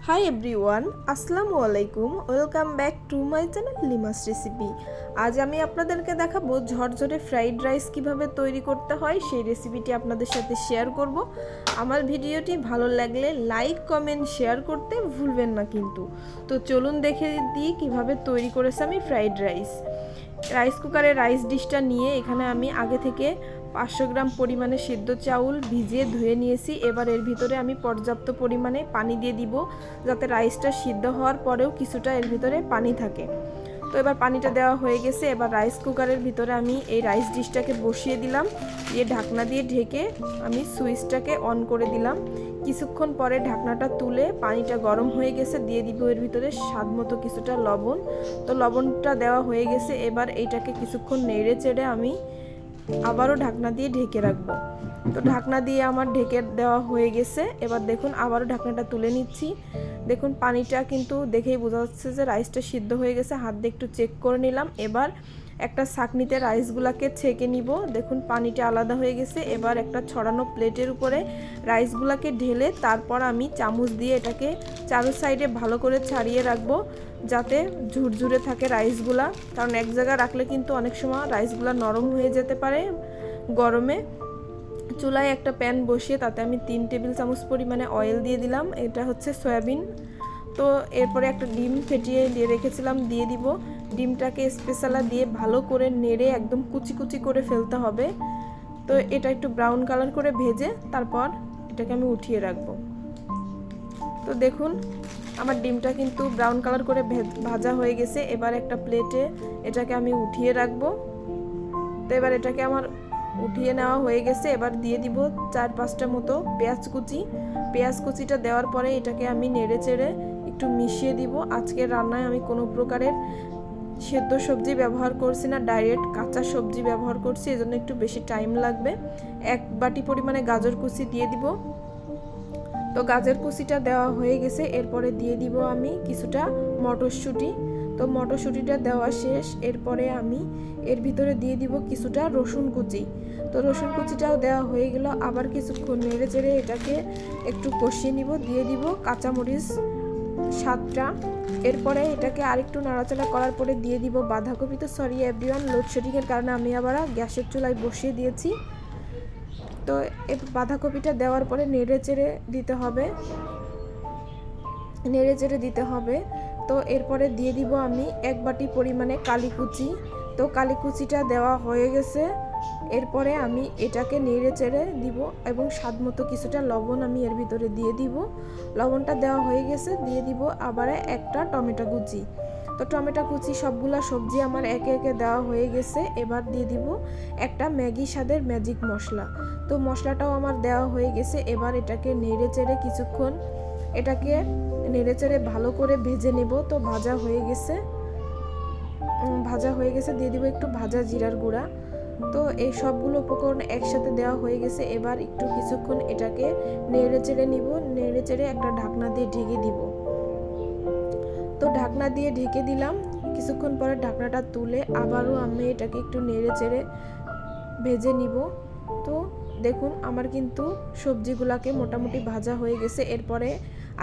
High everyone, আসসালামু আলাইকুম। Welcome back to my channel লিমাস রেসিপি। আজ আমি আপনাদেরকে দেখাবো ঝরঝরে ফ্রাইড রাইস কিভাবে তৈরি করতে হয়, সেই রেসিপিটি আপনাদের সাথে শেয়ার করব। আমার ভিডিওটি ভালো লাগলে লাইক, কমেন্ট, শেয়ার করতে ভুলবেন না কিন্তু। তো চলুন দেখে দিই কিভাবে তৈরি করেছি আমি ফ্রাইড রাইস। রাইস কুকারে রাইস ডিশটা নিয়ে এখানে আমি আগে থেকে 500 গ্রাম পরিমাণে সিদ্ধ চাউল ভিজিয়ে ধুয়ে নিয়েছি। এবার এর ভিতরে আমি পর্যাপ্ত পরিমাণে পানি দিয়ে দিব, যাতে রাইসটা সিদ্ধ হওয়ার পরেও কিছুটা এর ভিতরে পানি থাকে। তো এবার পানিটা দেওয়া হয়ে গেছে। এবার রাইস কুকারের ভিতরে আমি এই রাইস ডিশটাকে বসিয়ে দিলাম, দিয়ে ঢাকনা দিয়ে ঢেকে আমি সুইচটাকে অন করে দিলাম। কিছুক্ষণ পরে ঢাকনাটা তুলে পানিটা গরম হয়ে গেছে, দিয়ে দিব এর ভিতরে স্বাদ মতো কিছুটা লবণ। তো লবণটা দেওয়া হয়ে গেছে। এবার এইটাকে কিছুক্ষণ নেড়ে চেড়ে আমি আবারও ঢাকনা দিয়ে ঢেকে রাখবো। তো ঢাকনা দিয়ে আমার ঢেকে দেওয়া হয়ে গেছে। এবার দেখুন আবারও ঢাকনাটা তুলে নিচ্ছি। দেখুন পানিটা কিন্তু দেখেই বোঝা যাচ্ছে যে রাইসটা সিদ্ধ হয়ে গেছে। হাত দিয়ে একটু চেক করে নিলাম। এবার একটা ছাঁকনিতে রাইসগুলোকে ছেঁকে নিব। দেখুন পানিটা আলাদা হয়ে গেছে। এবার একটা ছড়ানো প্লেটের উপরে রাইসগুলোকে ঢেলে তারপর আমি চামচ দিয়ে এটাকে চারো সাইডে ভালো করে ছাড়িয়ে রাখবো, যাতে ঝুরঝুরে থাকে রাইসগুলা। কারণ এক জায়গায় রাখলে কিন্তু অনেক সময় রাইসগুলা নরম হয়ে যেতে পারে গরমে। চুলায় একটা প্যান বসিয়ে তাতে আমি 3 টেবিল চামচ পরিমাণে অয়েল দিয়ে দিলাম। এটা হচ্ছে সয়াবিন। তো এরপরে একটা ডিম ফেটিয়ে দিয়ে রেখেছিলাম, দিয়ে দিব। ডিমটাকে স্পেশালা দিয়ে ভালো করে নেড়ে একদম কুচি কুচি করে ফেলতে হবে। তো এটা একটু ব্রাউন কালার করে ভেজে তারপর এটাকে আমি উঠিয়ে রাখবো। তো দেখুন আমার ডিমটা কিন্তু ব্রাউন কালার করে ভাজা হয়ে গেছে। এবার একটা প্লেটে এটাকে আমি উঠিয়ে রাখবো। তো এবার এটাকে আমার উঠিয়ে নেওয়া হয়ে গেছে। এবার দিয়ে দিব 4-5টা মতো পেঁয়াজ কুচি। পেঁয়াজ কুচিটা দেওয়ার পরে এটাকে আমি নেড়ে চেড়ে একটু মিশিয়ে দিব। আজকের রান্নায় আমি কোনো প্রকারের সেদ্ধ সবজি ব্যবহার করছি না, ডাইরেক্ট কাঁচা সবজি ব্যবহার করছি, এজন্য একটু বেশি টাইম লাগবে। 1 বাটি পরিমাণে গাজর কুচি দিয়ে দিব। তো গাজর কুচিটা দেওয়া হয়ে গেছে। এরপরে দিয়ে দিব আমি কিছুটা মটরশুঁটি। তো মটরশুঁটিটা দেওয়া শেষ। এরপরে আমি এর ভিতরে দিয়ে দিব কিছুটা রসুন কুচি। তো রসুন কুচিটাও দেওয়া হয়ে গেল। আবার কিছুক্ষণ নেড়ে চেড়ে এটাকে একটু কষিয়ে নিব। দিয়ে দিব কাঁচামরিচ 7টা। এরপরে এটাকে আরেকটু নাড়াচাড়া করার পরে দিয়ে দিব বাঁধাকপি। তো সরি এভরিওয়ান, লোডশেডিংয়ের কারণে আমি আবার গ্যাসের চুলায় বসিয়ে দিয়েছি। তো এই বাঁধাকপিটা দেওয়ার পরে নেড়ে চেড়ে দিতে হবে। তো এরপরে দিয়ে দিব আমি 1 বাটি পরিমাণে কালি কুচি। তো কালি কুচিটা দেওয়া হয়ে গেছে। এরপরে আমি এটাকে নেড়ে চেড়ে দিব এবং স্বাদ মতো কিছুটা লবণ আমি এর ভিতরে দিয়ে দিব। লবণটা দেওয়া হয়ে গেছে। দিয়ে দিব আবার একটা টমেটো কুচি। তো টমেটো কুচি সবগুলা সবজি আমার একে একে দেওয়া হয়ে গেছে। এবার দিয়ে দিব একটা ম্যাগি স্বাদের ম্যাজিক মশলা। তো মশলাটাও আমার দেওয়া হয়ে গেছে। এবার এটাকে নেড়ে চেড়ে কিছুক্ষণ এটাকে নেড়ে চেড়ে ভালো করে ভেজে নেব। তো ভাজা হয়ে গেছে। দিয়ে দিব একটু ভাজা জিরার গুঁড়া। তো এই সবগুলো উপকরণ একসাথে দেওয়া হয়ে গেছে। এবার একটু কিছুক্ষণ এটাকে নেড়ে চেড়ে নিব। নেড়ে চেড়ে একটা ঢাকনা দিয়ে ঢেকে দিব। তো ঢাকনা দিয়ে ঢেকে দিলাম। কিছুক্ষণ পরে ঢাকনাটা তুলে আবারও আমি এটাকে একটু নেড়ে চেড়ে ভেজে নিব। তো দেখুন আমার কিন্তু সবজিগুলোকে মোটামুটি ভাজা হয়ে গেছে। এরপরে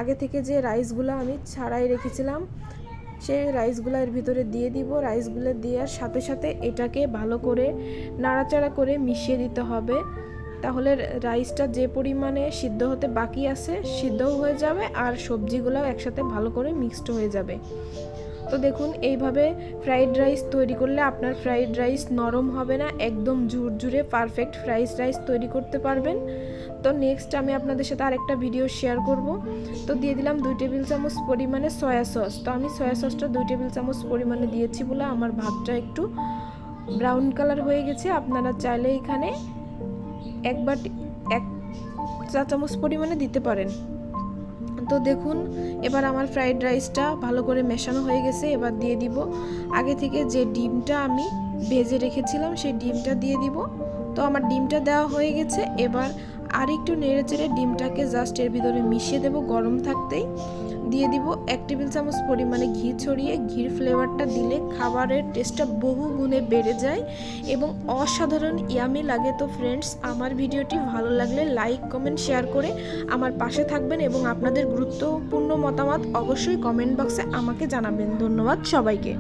আগে থেকে যে রাইসগুলো আমি ছাড়াই রেখেছিলাম সেই রাইসগুলো এর ভিতরে দিয়ে দিব। রাইসগুলো দেওয়ার সাথে সাথে এটাকে ভালো করে নাড়াচাড়া করে মিশিয়ে দিতে হবে। তাহলে রাইসটা যে পরিমাণে সিদ্ধ হতে বাকি আছে সিদ্ধও হয়ে যাবে, আর সবজিগুলোও একসাথে ভালো করে মিক্সড হয়ে যাবে। তো দেখুন এইভাবে ফ্রাইড রাইস তৈরি করলে আপনার ফ্রাইড রাইস নরম হবে না, একদম ঝুরঝুরে পারফেক্ট ফ্রাইড রাইস তৈরি করতে পারবেন। তো নেক্সট আমি আপনাদের সাথে আরেকটা ভিডিও শেয়ার করব। তো দিয়ে দিলাম 2 টেবিল চামচ পরিমাণে সয়া সস। তো আমি সয়া সসটা 2 টেবিল চামচ পরিমাণে দিয়েছি বলে আমার ভাতটা একটু ব্রাউন কালার হয়ে গেছে। আপনারা চাইলে এখানে 1 চা চামচ পরিমাণে দিতে পারেন। তো দেখুন এবার আমার ফ্রাইড রাইসটা ভালো করে মেশানো হয়ে গেছে। এবার দিয়ে দিব আগে থেকে যে ডিমটা আমি ভেজে রেখেছিলাম সেই ডিমটা দিয়ে দিব। তো আমার ডিমটা দেওয়া হয়ে গেছে। এবার আর একটু নেড়ে চেড়ে ডিমটাকে জাস্ট এর ভিতরে মিশিয়ে দেব। গরম থাকতেই দিয়ে দিব 1 টেবিল চামচ পরিমাণে ঘি ছড়িয়ে। ঘির ফ্লেভারটা দিলে খাবারের টেস্টটা বহু গুণে বেড়ে যায় এবং অসাধারণ ইয়ামি লাগে। তো ফ্রেন্ডস, আমার ভিডিওটি ভালো লাগলে লাইক কমেন্ট শেয়ার করে আমার পাশে থাকবেন এবং আপনাদের গুরুত্বপূর্ণ মতামত অবশ্যই কমেন্ট বক্সে আমাকে জানাবেন। ধন্যবাদ সবাইকে।